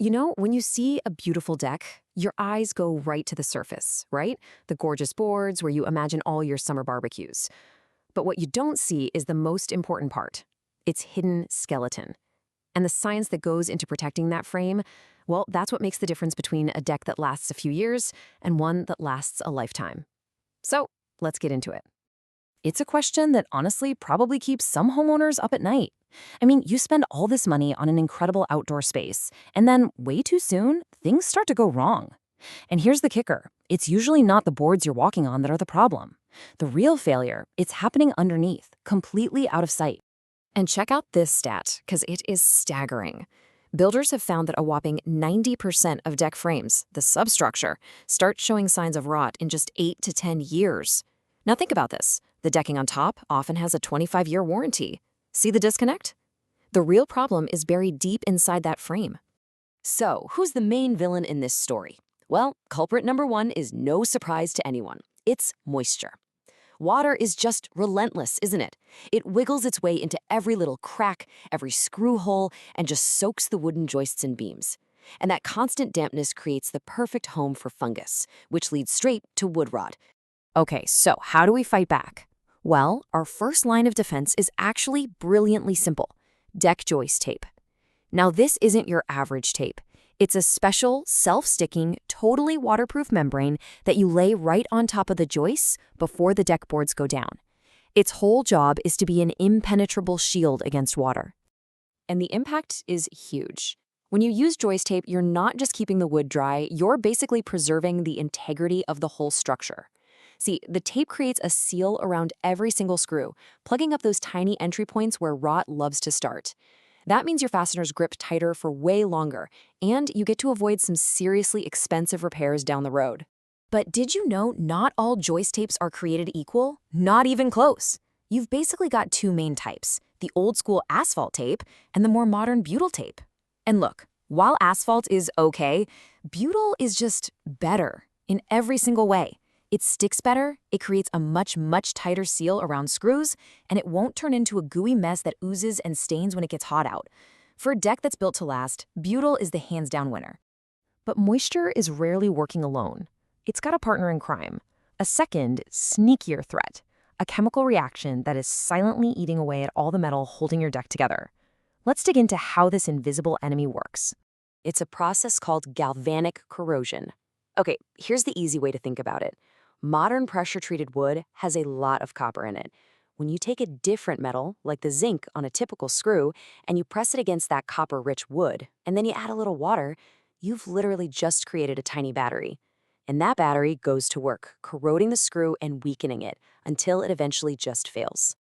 You know, when you see a beautiful deck, your eyes go right to the surface, right? The gorgeous boards where you imagine all your summer barbecues. But what you don't see is the most important part, its hidden skeleton. And the science that goes into protecting that frame, well, that's what makes the difference between a deck that lasts a few years and one that lasts a lifetime. So, let's get into it. It's a question that honestly probably keeps some homeowners up at night. I mean, you spend all this money on an incredible outdoor space, and then way too soon, things start to go wrong. And here's the kicker. It's usually not the boards you're walking on that are the problem. The real failure, it's happening underneath, completely out of sight. And check out this stat, because it is staggering. Builders have found that a whopping 90% of deck frames, the substructure, start showing signs of rot in just 8 to 10 years. Now think about this. The decking on top often has a 25-year warranty. See the disconnect? The real problem is buried deep inside that frame. So, who's the main villain in this story? Well, culprit number one is no surprise to anyone. It's moisture. Water is just relentless, isn't it? It wiggles its way into every little crack, every screw hole, and just soaks the wooden joists and beams. And that constant dampness creates the perfect home for fungus, which leads straight to wood rot. Okay, so how do we fight back? Well, our first line of defense is actually brilliantly simple: deck joist tape. Now, this isn't your average tape. It's a special, self-sticking, totally waterproof membrane that you lay right on top of the joists before the deck boards go down. Its whole job is to be an impenetrable shield against water. And the impact is huge. When you use joist tape, you're not just keeping the wood dry, you're basically preserving the integrity of the whole structure. See, the tape creates a seal around every single screw, plugging up those tiny entry points where rot loves to start. That means your fasteners grip tighter for way longer, and you get to avoid some seriously expensive repairs down the road. But did you know not all joist tapes are created equal? Not even close. You've basically got two main types: the old-school asphalt tape and the more modern butyl tape. And look, while asphalt is okay, butyl is just better in every single way. It sticks better, it creates a much tighter seal around screws, and it won't turn into a gooey mess that oozes and stains when it gets hot out. For a deck that's built to last, butyl is the hands-down winner. But moisture is rarely working alone. It's got a partner in crime, a second, sneakier threat, a chemical reaction that is silently eating away at all the metal holding your deck together. Let's dig into how this invisible enemy works. It's a process called galvanic corrosion. Okay, here's the easy way to think about it. Modern pressure-treated wood has a lot of copper in it. When you take a different metal, like the zinc on a typical screw, and you press it against that copper-rich wood, and then you add a little water, you've literally just created a tiny battery. And that battery goes to work, corroding the screw and weakening it until it eventually just fails.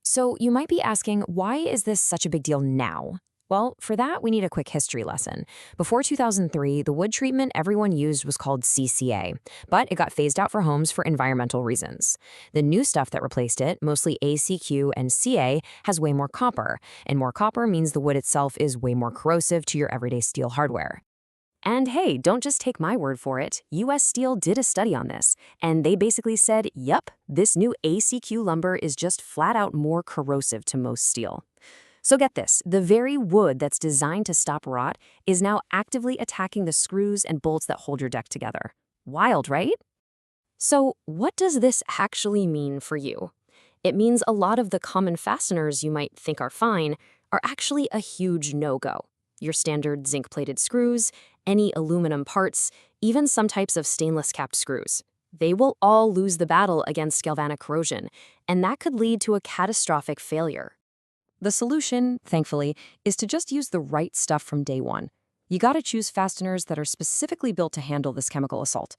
So you might be asking, why is this such a big deal now? Well, for that, we need a quick history lesson. Before 2003, the wood treatment everyone used was called CCA, but it got phased out for homes for environmental reasons. The new stuff that replaced it, mostly ACQ and CA, has way more copper, and more copper means the wood itself is way more corrosive to your everyday steel hardware. And hey, don't just take my word for it. US Steel did a study on this, and they basically said, yep, this new ACQ lumber is just flat out more corrosive to most steel. So get this, the very wood that's designed to stop rot is now actively attacking the screws and bolts that hold your deck together. Wild, right? So what does this actually mean for you? It means a lot of the common fasteners you might think are fine are actually a huge no-go. Your standard zinc-plated screws, any aluminum parts, even some types of stainless-capped screws. They will all lose the battle against galvanic corrosion, and that could lead to a catastrophic failure. The solution, thankfully, is to just use the right stuff from day one. You gotta choose fasteners that are specifically built to handle this chemical assault.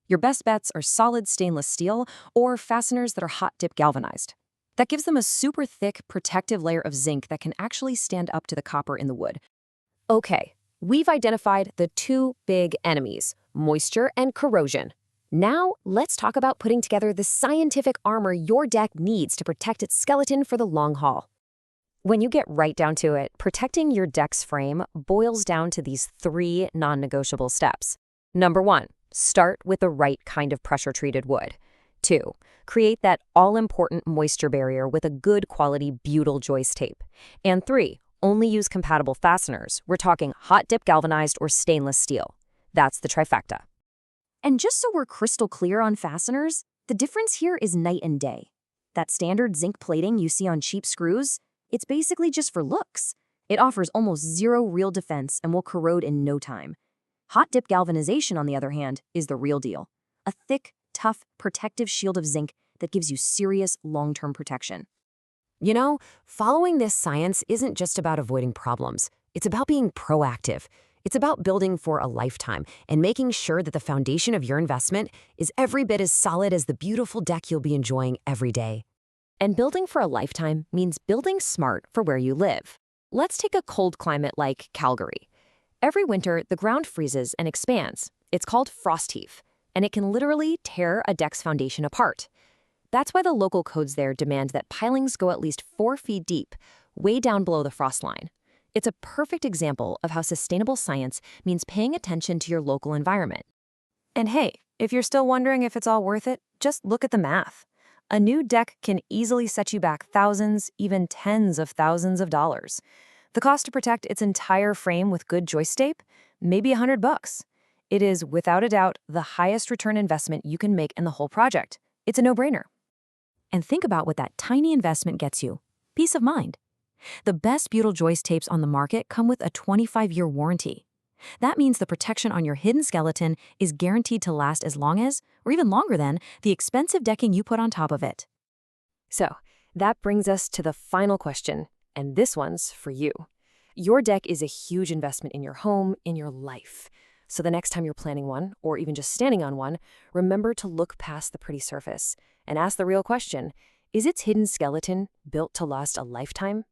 Your best bets are solid stainless steel or fasteners that are hot-dip galvanized. That gives them a super thick, protective layer of zinc that can actually stand up to the copper in the wood. Okay, we've identified the two big enemies, moisture and corrosion. Now, let's talk about putting together the scientific armor your deck needs to protect its skeleton for the long haul. When you get right down to it, protecting your deck's frame boils down to these three non-negotiable steps. Number 1, start with the right kind of pressure-treated wood. 2, create that all-important moisture barrier with a good quality butyl joist tape. And 3, Only use compatible fasteners. We're talking hot-dip galvanized or stainless steel. That's the trifecta. And just so we're crystal clear on fasteners, the difference here is night and day. That standard zinc plating you see on cheap screws, it's basically just for looks. It offers almost zero real defense and will corrode in no time. Hot-dip galvanization, on the other hand, is the real deal. A thick, tough, protective shield of zinc that gives you serious long-term protection. You know, following this science isn't just about avoiding problems. It's about being proactive. It's about building for a lifetime and making sure that the foundation of your investment is every bit as solid as the beautiful deck you'll be enjoying every day. And building for a lifetime means building smart for where you live. Let's take a cold climate like Calgary. Every winter, the ground freezes and expands. It's called frost heave, and it can literally tear a deck's foundation apart. That's why the local codes there demand that pilings go at least 4 feet deep, way down below the frost line. It's a perfect example of how sustainable science means paying attention to your local environment. And hey, if you're still wondering if it's all worth it, just look at the math. A new deck can easily set you back thousands, even tens of thousands of dollars. The cost to protect its entire frame with good joist tape? Maybe $100. It is, without a doubt, the highest return investment you can make in the whole project. It's a no-brainer. And think about what that tiny investment gets you. Peace of mind. The best butyl joist tapes on the market come with a 25-year warranty. That means the protection on your hidden skeleton is guaranteed to last as long as, or even longer than, the expensive decking you put on top of it. So, that brings us to the final question, and this one's for you. Your deck is a huge investment in your home, in your life. So the next time you're planning one, or even just standing on one, remember to look past the pretty surface and ask the real question: is its hidden skeleton built to last a lifetime?